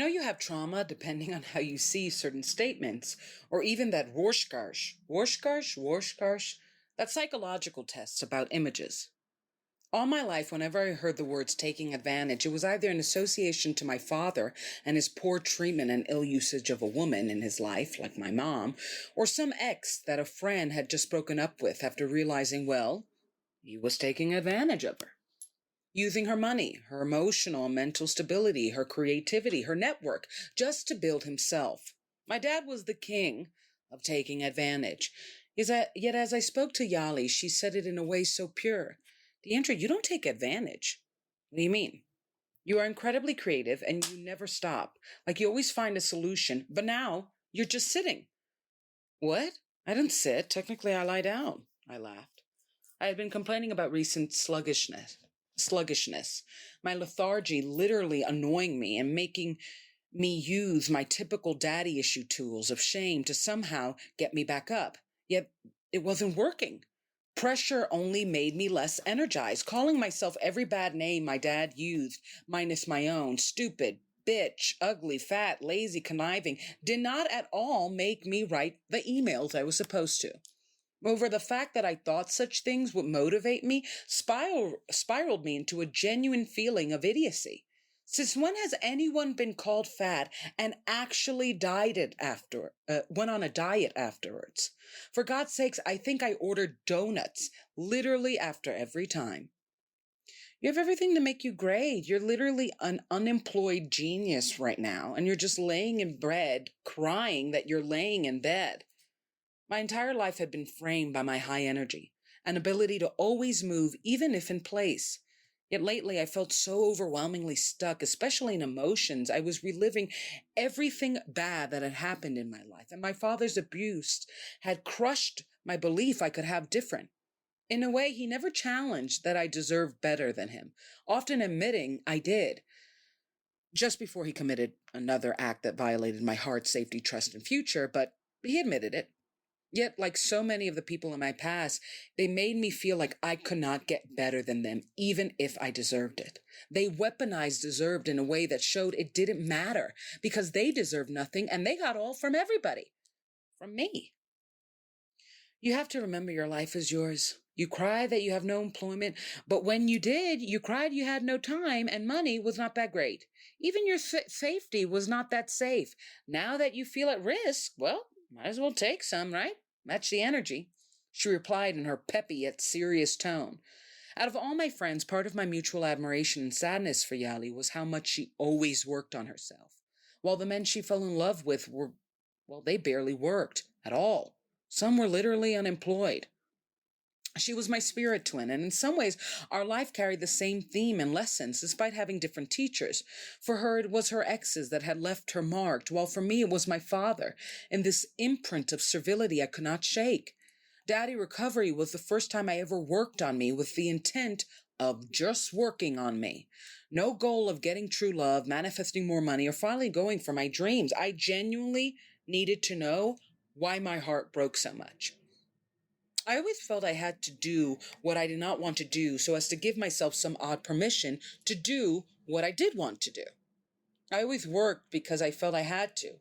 You have trauma depending on how you see certain statements, or even that Rorschach, that psychological tests about images. All my life, whenever I heard the words taking advantage, it was either an association to my father and his poor treatment and ill usage of a woman in his life, like my mom, or some ex that a friend had just broken up with after realizing, well, he was taking advantage of her. Using her money, her emotional and mental stability, her creativity, her network, just to build himself. My dad was the king of taking advantage. Yet as I spoke to Yali, she said it in a way so pure. Deandra, you don't take advantage. What do you mean? You are incredibly creative and you never stop. Like you always find a solution, but now you're just sitting. What? I didn't sit. Technically, I lie down. I laughed. I had been complaining about recent sluggishness, my lethargy literally annoying me and making me use my typical daddy issue tools of shame to somehow get me back up. Yet it wasn't working. Pressure only made me less energized, calling myself every bad name my dad used, minus my own: stupid, bitch, ugly, fat, lazy, conniving, did not at all make me write the emails I was supposed to. Over the fact that I thought such things would motivate me spiraled me into a genuine feeling of idiocy. Since when has anyone been called fat and actually went on a diet afterwards? For God's sakes, I think I ordered donuts literally after every time. You have everything to make you great. You're literally an unemployed genius right now, and you're just laying in bed, crying that you're laying in bed. My entire life had been framed by my high energy, an ability to always move, even if in place. Yet lately I felt so overwhelmingly stuck, especially in emotions. I was reliving everything bad that had happened in my life, and my father's abuse had crushed my belief I could have different. In a way, he never challenged that I deserved better than him, often admitting I did, just before he committed another act that violated my heart, safety, trust, and future, but he admitted it. Yet, like so many of the people in my past, they made me feel like I could not get better than them, even if I deserved it. They weaponized deserved in a way that showed it didn't matter because they deserved nothing and they got all from everybody. From me. You have to remember your life is yours. You cry that you have no employment, but when you did, you cried you had no time and money was not that great. Even your safety was not that safe. Now that you feel at risk, well, might as well take some, right? Match the energy, she replied in her peppy yet serious tone. Out of all my friends, part of my mutual admiration and sadness for Yali was how much she always worked on herself, while the men she fell in love with they barely worked at all. Some were literally unemployed. She was my spirit twin, and in some ways, our life carried the same theme and lessons, despite having different teachers. For her, it was her exes that had left her marked, while for me, it was my father, and this imprint of servility I could not shake. Daddy recovery was the first time I ever worked on me with the intent of just working on me. No goal of getting true love, manifesting more money, or finally going for my dreams. I genuinely needed to know why my heart broke so much. I always felt I had to do what I did not want to do so as to give myself some odd permission to do what I did want to do. I always worked because I felt I had to.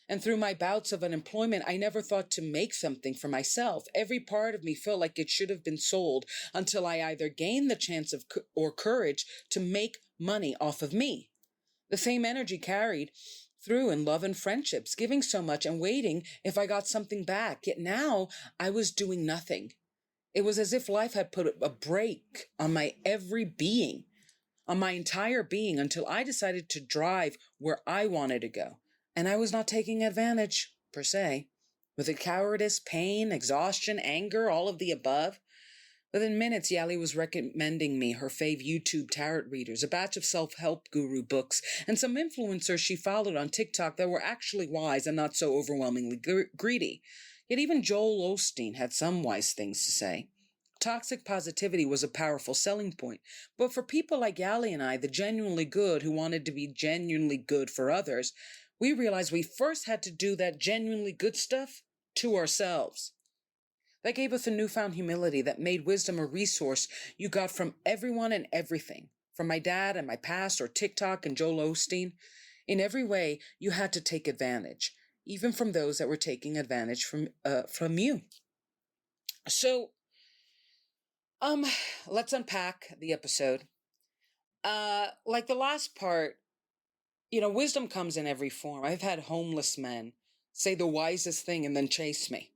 And through my bouts of unemployment, I never thought to make something for myself. Every part of me felt like it should have been sold until I either gained the chance or courage to make money off of me. The same energy carried through in love and friendships, giving so much and waiting if I got something back. Yet now I was doing nothing. It was as if life had put a brake on my every being, on my entire being, until I decided to drive where I wanted to go. And I was not taking advantage, per se. With it cowardice, pain, exhaustion, anger, all of the above. Within minutes, Yali was recommending me her fave YouTube tarot readers, a batch of self-help guru books, and some influencers she followed on TikTok that were actually wise and not so overwhelmingly greedy. Yet even Joel Osteen had some wise things to say. Toxic positivity was a powerful selling point, but for people like Yali and I, the genuinely good who wanted to be genuinely good for others, we realized we first had to do that genuinely good stuff to ourselves. That gave us a newfound humility that made wisdom a resource you got from everyone and everything, from my dad and my past or TikTok and Joel Osteen. In every way, you had to take advantage, even from those that were taking advantage from you. So, um, let's unpack the episode. Like the last part, wisdom comes in every form. I've had homeless men say the wisest thing and then chase me.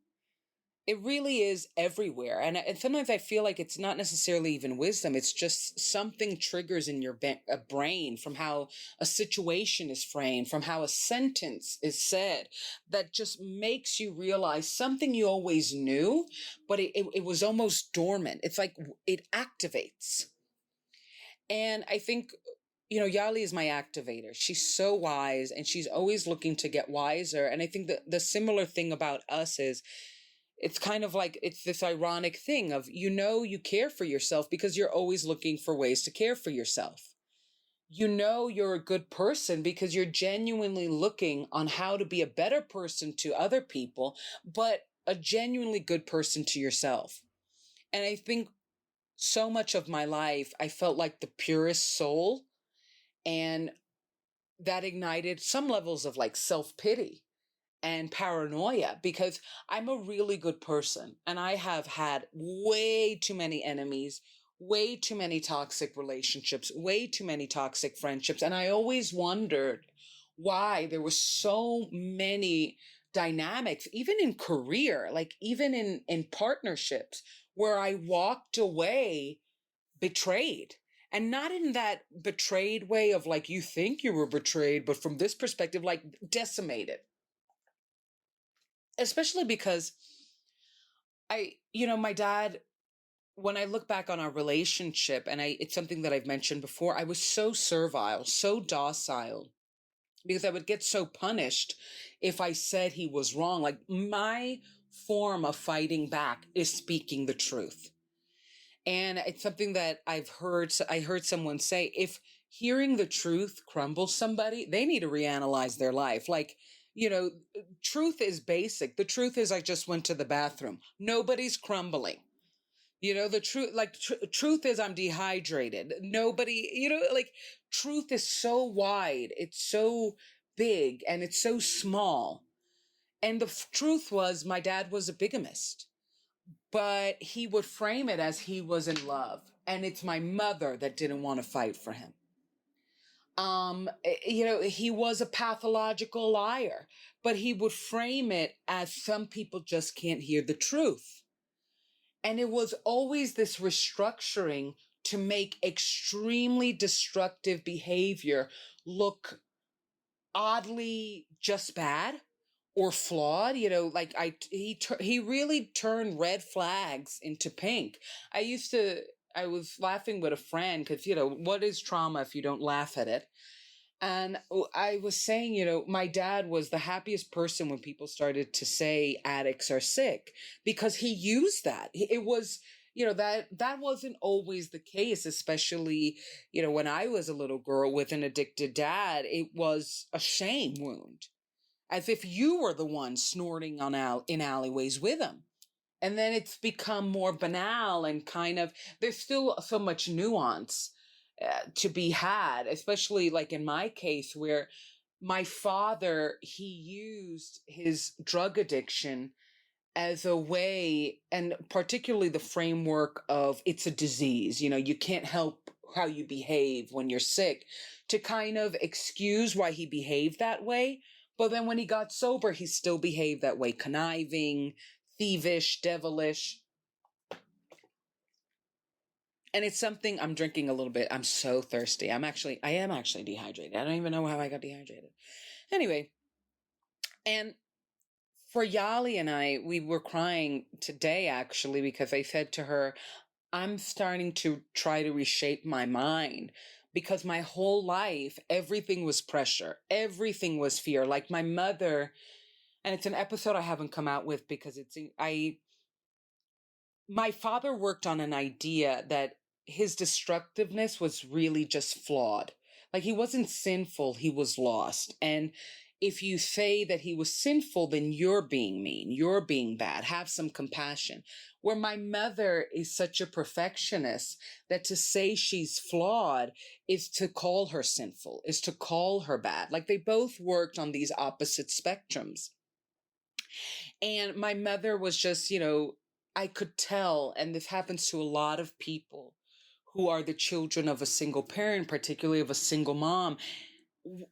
It really is everywhere. And sometimes I feel like it's not necessarily even wisdom. It's just something triggers in your brain from how a situation is framed, from how a sentence is said, that just makes you realize something you always knew, but it was almost dormant. It's like it activates. And I think, Yali is my activator. She's so wise and she's always looking to get wiser. And I think that the similar thing about us is it's kind of like it's this ironic thing of, you care for yourself because you're always looking for ways to care for yourself. You're a good person because you're genuinely looking on how to be a better person to other people, but a genuinely good person to yourself. And I think so much of my life, I felt like the purest soul, and that ignited some levels of like self-pity and paranoia because I'm a really good person and I have had way too many enemies, way too many toxic relationships, way too many toxic friendships. And I always wondered why there were so many dynamics, even in career, like even in partnerships, where I walked away betrayed. And not in that betrayed way of like, you think you were betrayed, but from this perspective, like decimated. Especially because my dad, when I look back on our relationship, and it's something that I've mentioned before, I was so servile, so docile, because I would get so punished if I said he was wrong. Like my form of fighting back is speaking the truth. And it's something that I heard someone say, if hearing the truth crumbles somebody, they need to reanalyze their life. Like, truth is basic. The truth is I just went to the bathroom. Nobody's crumbling. The truth, like truth is I'm dehydrated. Nobody, like truth is so wide. It's so big and it's so small. And the truth was my dad was a bigamist, but he would frame it as he was in love. And it's my mother that didn't want to fight for him. He was a pathological liar, but he would frame it as some people just can't hear the truth. And it was always this restructuring to make extremely destructive behavior look oddly just bad or flawed. Like he really turned red flags into pink. I was laughing with a friend because, what is trauma if you don't laugh at it? And I was saying, my dad was the happiest person when people started to say addicts are sick because he used that. It was, that wasn't always the case, especially, when I was a little girl with an addicted dad. It was a shame wound, as if you were the one snorting in alleyways with him. And then it's become more banal and kind of, there's still so much nuance to be had, especially like in my case where my father, he used his drug addiction as a way, and particularly the framework of it's a disease, you can't help how you behave when you're sick, to kind of excuse why he behaved that way. But then when he got sober, he still behaved that way, conniving, thievish, devilish. And it's something I'm drinking a little bit. I'm so thirsty. I am actually dehydrated. I don't even know how I got dehydrated. Anyway, and for Yali and I, we were crying today actually because I said to her, I'm starting to try to reshape my mind because my whole life, everything was pressure. Everything was fear. Like my mother, and it's an episode I haven't come out with because my father worked on an idea that his destructiveness was really just flawed. Like he wasn't sinful, he was lost. And if you say that he was sinful, then you're being mean, you're being bad, have some compassion. Where my mother is such a perfectionist that to say she's flawed is to call her sinful, is to call her bad. Like they both worked on these opposite spectrums. And my mother was just, I could tell, and this happens to a lot of people who are the children of a single parent, particularly of a single mom.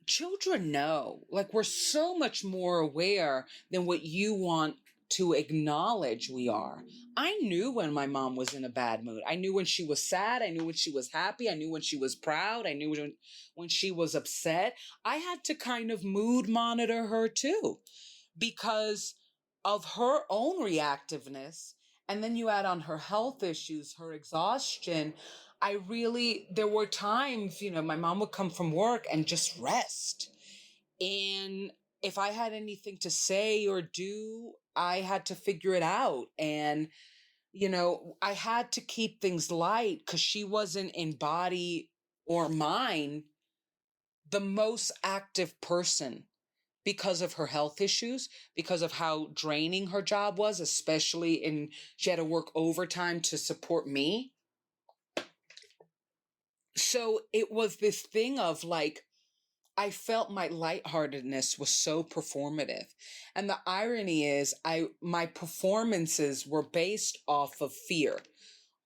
Children know, like we're so much more aware than what you want to acknowledge we are. I knew when my mom was in a bad mood. I knew when she was sad. I knew when she was happy. I knew when she was proud. I knew when she was upset. I had to kind of mood monitor her too, because of her own reactiveness. And then you add on her health issues, her exhaustion. There were times, my mom would come from work and just rest. And if I had anything to say or do, I had to figure it out. And, I had to keep things light because she wasn't in body or mind the most active person because of her health issues, because of how draining her job was, she had to work overtime to support me. So it was this thing of like, I felt my lightheartedness was so performative. And the irony is my performances were based off of fear,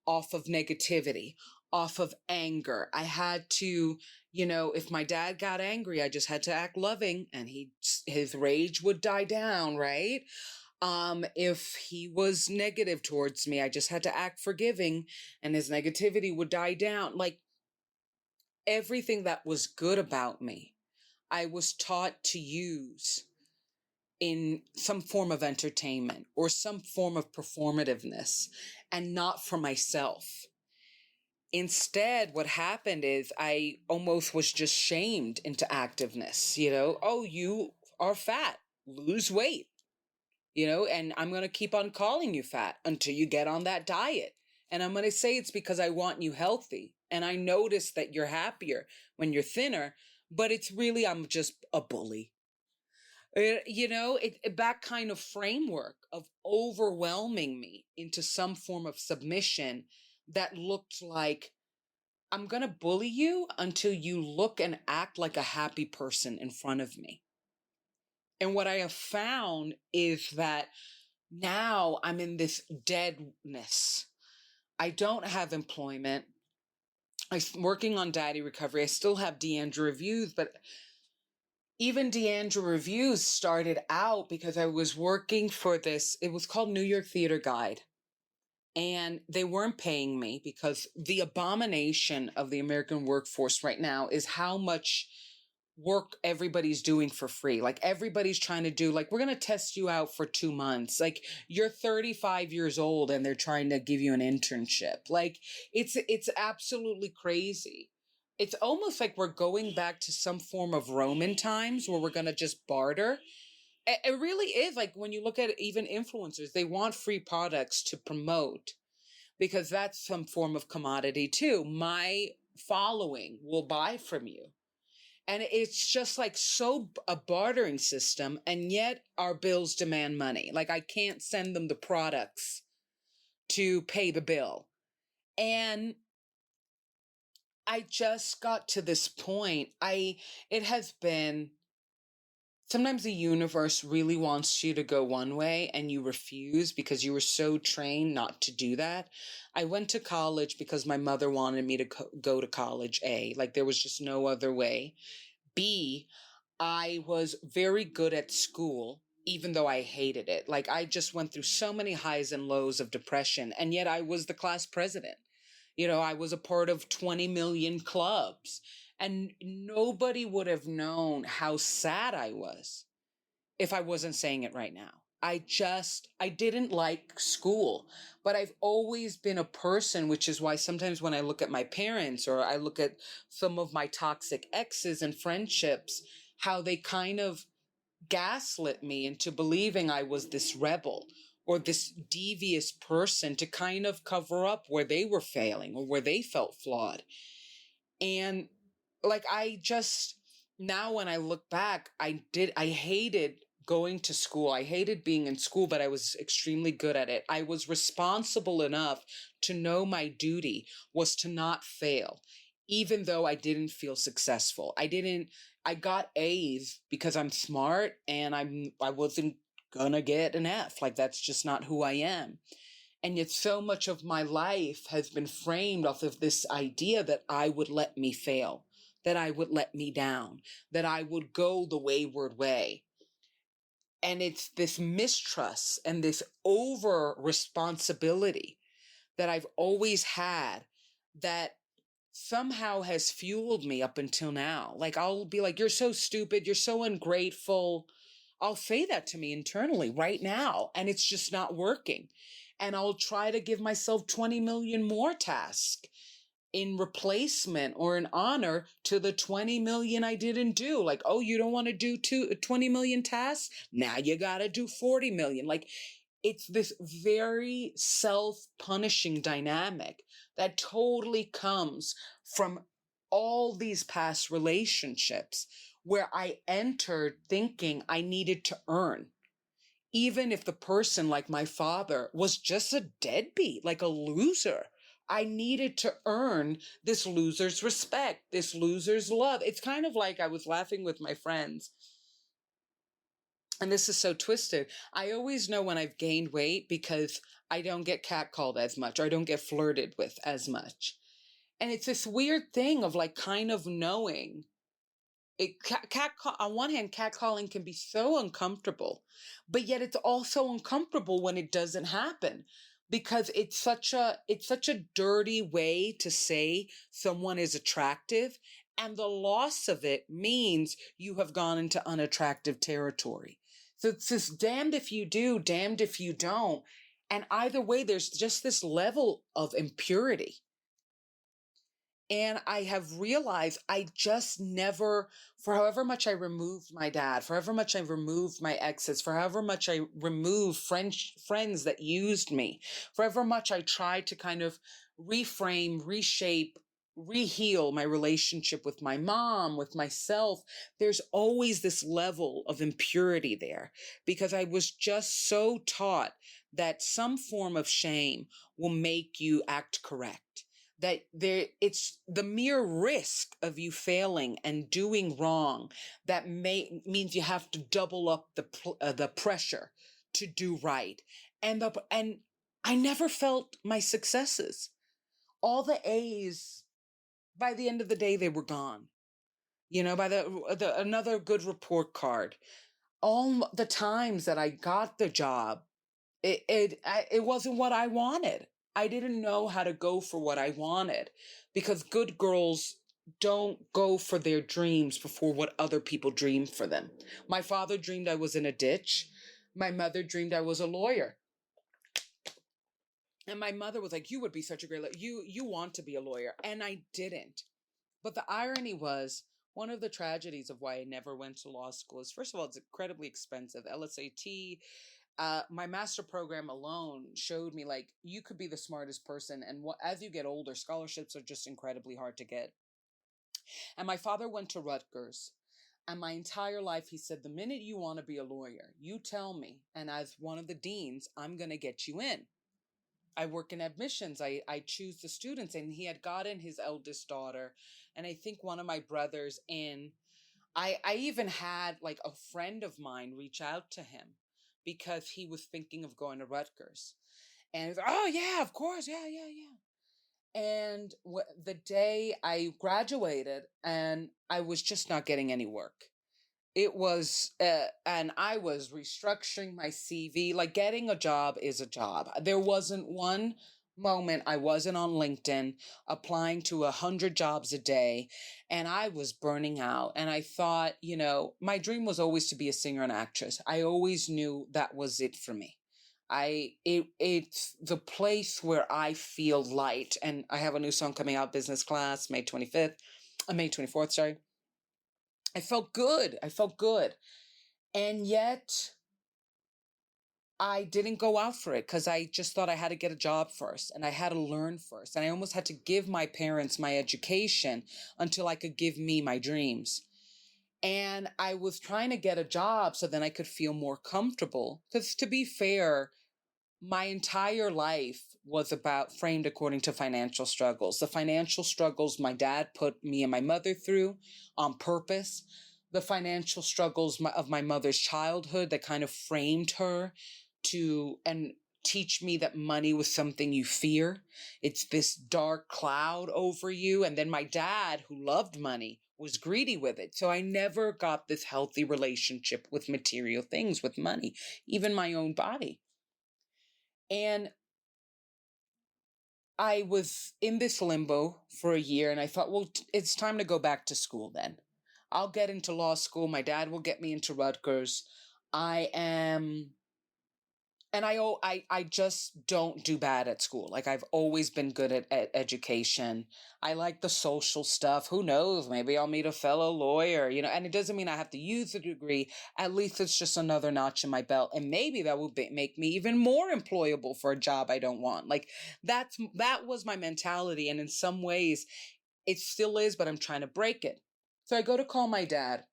off of negativity, off of anger. I had to, if my dad got angry, I just had to act loving and his rage would die down, right? If he was negative towards me, I just had to act forgiving and his negativity would die down. Like everything that was good about me, I was taught to use in some form of entertainment or some form of performativeness and not for myself. Instead, what happened is I almost was just shamed into activeness, oh, you are fat, lose weight, and I'm going to keep on calling you fat until you get on that diet. And I'm going to say it's because I want you healthy. And I notice that you're happier when you're thinner, but it's really, I'm just a bully. That kind of framework of overwhelming me into some form of submission that looked like, I'm going to bully you until you look and act like a happy person in front of me. And what I have found is that now I'm in this deadness. I don't have employment. I'm working on daddy recovery. I still have Deandra reviews, but even Deandra reviews started out because I was working for this. It was called New York Theater Guide. And they weren't paying me because the abomination of the American workforce right now is how much work everybody's doing for free. Like everybody's trying to do, like, we're going to test you out for 2 months. Like you're 35 years old and they're trying to give you an internship. Like it's absolutely crazy. It's almost like we're going back to some form of Roman times where we're going to just barter. It really is. Like when you look at even influencers, they want free products to promote because that's some form of commodity too. My following will buy from you. And it's just like a bartering system. And yet our bills demand money. Like I can't send them the products to pay the bill. And I just got to this point. It has been, sometimes the universe really wants you to go one way and you refuse because you were so trained not to do that. I went to college because my mother wanted me to go to college, A. Like there was just no other way. B, I was very good at school, even though I hated it. Like I just went through so many highs and lows of depression, and yet I was the class president. I was a part of 20 million clubs, and nobody would have known how sad I was if I wasn't saying it right now. I didn't like school, but I've always been a person, which is why sometimes when I look at my parents or I look at some of my toxic exes and friendships, how they kind of gaslit me into believing I was this rebel or this devious person to kind of cover up where they were failing or where they felt flawed. And like, now when I look back, I hated going to school. I hated being in school, but I was extremely good at it. I was responsible enough to know my duty was to not fail, even though I didn't feel successful. I got A's because I'm smart and I wasn't gonna get an F. Like that's just not who I am. And yet so much of my life has been framed off of this idea that I would let me fail, that I would let me down, that I would go the wayward way. And it's this mistrust and this over responsibility that I've always had that somehow has fueled me up until now. Like I'll be like, you're so stupid, you're so ungrateful. I'll say that to me internally right now, and it's just not working. And I'll try to give myself 20 million more tasks in replacement or in honor to the 20 million I didn't do. Like, oh, you don't want to do 20 million tasks? Now you got to do 40 million. Like, it's this very self-punishing dynamic that totally comes from all these past relationships where I entered thinking I needed to earn. Even if the person, like my father, was just a deadbeat, like a loser, I needed to earn this loser's respect, this loser's love. It's kind of like I was laughing with my friends, and this is so twisted. I always know when I've gained weight because I don't get catcalled as much, or I don't get flirted with as much. And it's this weird thing of like kind of knowing on one hand, catcalling can be so uncomfortable, but yet it's also uncomfortable when it doesn't happen because it's such a dirty way to say someone is attractive, and the loss of it means you have gone into unattractive territory. So it's this damned if you do, damned if you don't. And either way, there's just this level of impurity. And I have realized I just never, for however much I removed my dad, for however much I removed my exes, for however much I removed friends that used me, for however much I tried to kind of reframe, reshape, reheal my relationship with my mom, with myself, there's always this level of impurity there because I was just so taught that some form of shame will make you act correct, that it's the mere risk of you failing and doing wrong that means you have to double up the pressure to do right. And I never felt my successes. All the A's, by the end of the day, they were gone. By the another good report card. All the times that I got the job, it wasn't what I wanted. I didn't know how to go for what I wanted because good girls don't go for their dreams before what other people dream for them. My father dreamed I was in a ditch. My mother dreamed I was a lawyer. And my mother was like, you would be such a great lawyer. You want to be a lawyer. And I didn't. But the irony was, one of the tragedies of why I never went to law school is, first of all, it's incredibly expensive. LSAT, my master program alone showed me like you could be the smartest person, and as you get older, scholarships are just incredibly hard to get. And my father went to Rutgers, and my entire life he said, the minute you want to be a lawyer, you tell me, and as one of the deans, I'm going to get you in. I work in admissions. I choose the students, and he had gotten his eldest daughter and I think one of my brothers in. I even had like a friend of mine reach out to him because he was thinking of going to Rutgers. And he's like, oh, yeah, of course. Yeah, yeah, yeah. And the day I graduated, and I was just not getting any work. It was, and I was restructuring my CV. Like getting a job is a job. There wasn't one moment I wasn't on LinkedIn applying to 100 jobs a day, and I was burning out. And I thought, my dream was always to be a singer and actress. I always knew that was it for me. It's the place where I feel light. And I have a new song coming out, Business Class, May 24th, sorry. I felt good. And yet I didn't go out for it because I just thought I had to get a job first and I had to learn first. And I almost had to give my parents my education until I could give me my dreams. And I was trying to get a job so then I could feel more comfortable. Because to be fair, my entire life was about framed according to financial struggles. The financial struggles my dad put me and my mother through on purpose. The financial struggles of my mother's childhood that kind of framed her to and teach me that money was something you fear. It's this dark cloud over you. And then my dad, who loved money, was greedy with it. So I never got this healthy relationship with material things, with money, even my own body. And I was in this limbo for a year and I thought, well, it's time to go back to school then. I'll get into law school. My dad will get me into Rutgers. I am and I just don't do bad at school. Like I've always been good at education. I like the social stuff. Who knows? Maybe I'll meet a fellow lawyer, and it doesn't mean I have to use the degree. At least it's just another notch in my belt. And maybe that will make me even more employable for a job I don't want. Like that was my mentality. And in some ways it still is, but I'm trying to break it. So I go to call my dad,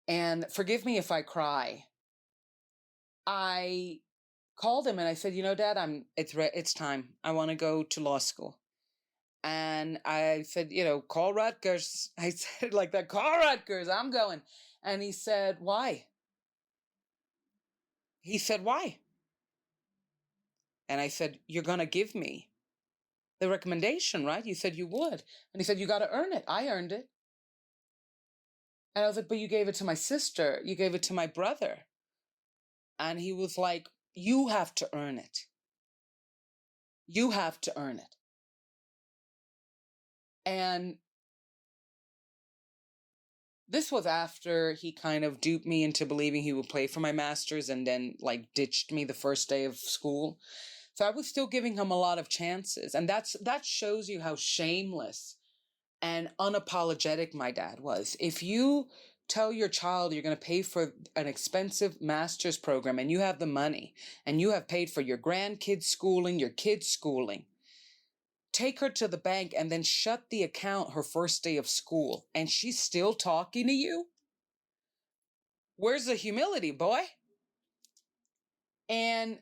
and forgive me if I cry. I called him and I said, Dad, it's time. I want to go to law school. And I said, call Rutgers. I said like that, call Rutgers, I'm going. And he said, why? He said, why? And I said, you're going to give me the recommendation, right? You said you would. And he said, you got to earn it. I earned it. And I was like, but you gave it to my sister. You gave it to my brother. And he was like, you have to earn it. You have to earn it. And this was after he kind of duped me into believing he would pay for my master's and then like ditched me the first day of school. So I was still giving him a lot of chances. And that shows you how shameless and unapologetic my dad was. If you tell your child you're going to pay for an expensive master's program and you have the money and you have paid for your grandkids' schooling, your kids' schooling, take her to the bank and then shut the account her first day of school and she's still talking to you? Where's the humility, boy? And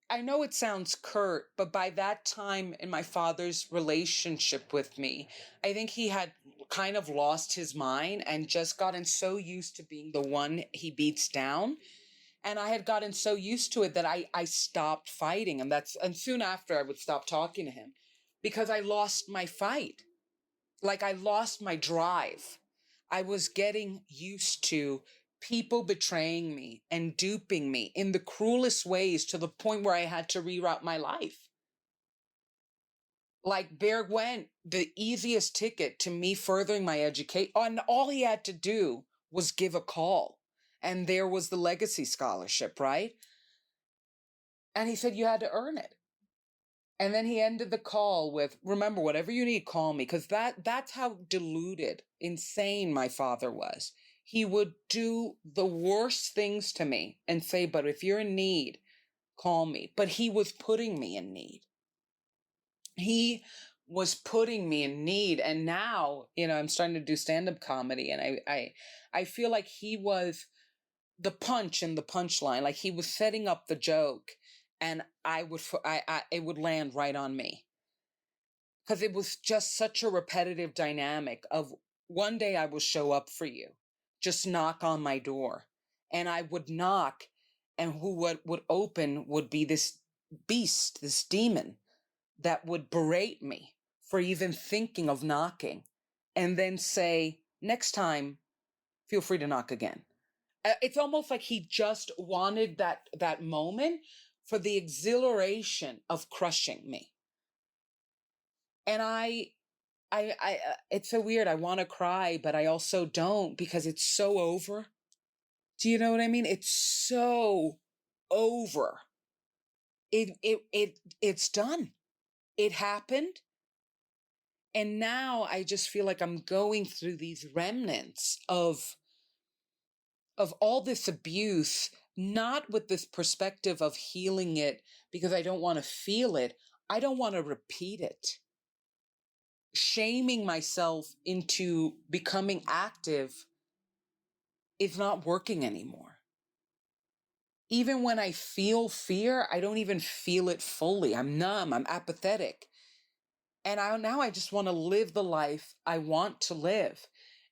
I know it sounds curt, but by that time in my father's relationship with me, I think he had kind of lost his mind and just gotten so used to being the one he beats down. And I had gotten so used to it that I stopped fighting. And soon after I would stop talking to him because I lost my fight. Like I lost my drive. I was getting used to people betraying me and duping me in the cruelest ways to the point where I had to reroute my life. Like there went the easiest ticket to me furthering my education. And all he had to do was give a call. And there was the legacy scholarship, right? And he said, you had to earn it. And then he ended the call with, remember, whatever you need, call me. Because that's how deluded, insane my father was. He would do the worst things to me and say, but if you're in need, call me. But he was putting me in need. He was putting me in need. And now, I'm starting to do stand-up comedy. And I feel like he was the punch in the punchline. Like he was setting up the joke. And it would land right on me. Because it was just such a repetitive dynamic of one day I will show up for you. Just knock on my door. And I would knock, and who would open would be this beast, this demon, that would berate me for even thinking of knocking. And then say, next time, feel free to knock again. It's almost like he just wanted that moment for the exhilaration of crushing me. And it's so weird. I want to cry, but I also don't because it's so over. Do you know what I mean? It's so over. It's done. It happened. And now I just feel like I'm going through these remnants of all this abuse, not with this perspective of healing it because I don't want to feel it. I don't want to repeat it. shaming myself into becoming active is not working anymore. Even when I feel fear, I don't even feel it fully. I'm numb, I'm apathetic. And now I just want to live the life I want to live.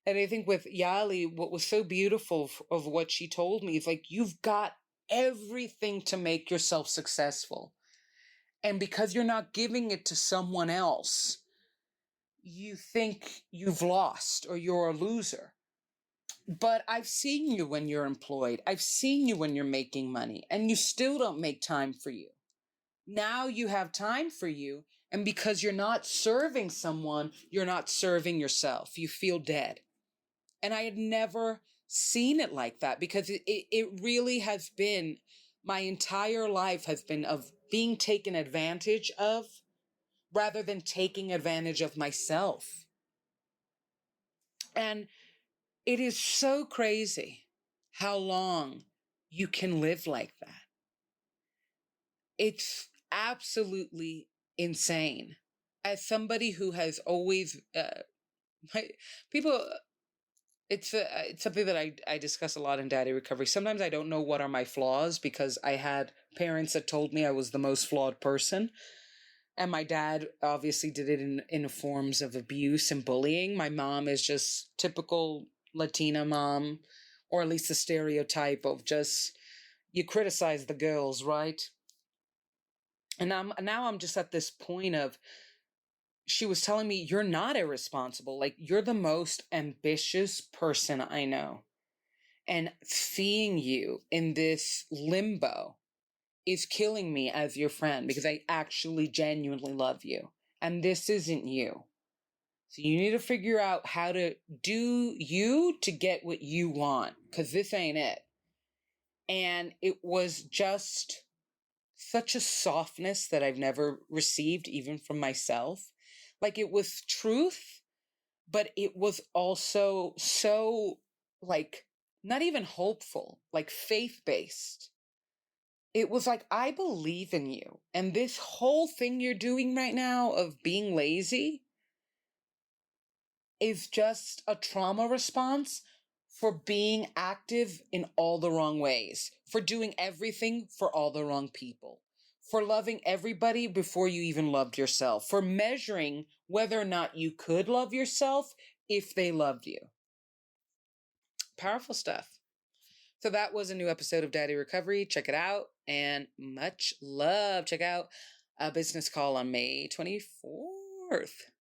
And I think with Yali, what was so beautiful of what she told me is like, you've got everything to make yourself successful. And because you're not giving it to someone else, you think you've lost or you're a loser. But I've seen you when you're employed. I've seen you when you're making money, and you still don't make time for you. Now you have time for you. And because you're not serving someone, you're not serving yourself. You feel dead. And I had never seen it like that, because it really has been, my entire life has been of being taken advantage of rather than taking advantage of myself. And it is so crazy how long you can live like that. It's absolutely insane. As somebody who has always, people, it's something that I discuss a lot in daddy recovery. Sometimes I don't know what are my flaws, because I had parents that told me I was the most flawed person. And my dad obviously did it in forms of abuse and bullying. My mom is just typical Latina mom, or at least the stereotype of just, you criticize the girls, right? And now I'm just at this point of, she was telling me, you're not irresponsible. Like, you're the most ambitious person I know. And seeing you in this limbo is killing me as your friend, because I actually genuinely love you. And this isn't you. So you need to figure out how to do you to get what you want, because this ain't it. And it was just such a softness that I've never received, even from myself. Like, it was truth, but it was also so, like, not even hopeful, like faith-based. It was like, I believe in you. And this whole thing you're doing right now of being lazy is just a trauma response for being active in all the wrong ways, for doing everything for all the wrong people, for loving everybody before you even loved yourself, for measuring whether or not you could love yourself if they loved you. Powerful stuff. So that was a new episode of Daddy Recovery. Check it out, and much love. Check out A Business Call on May 24th.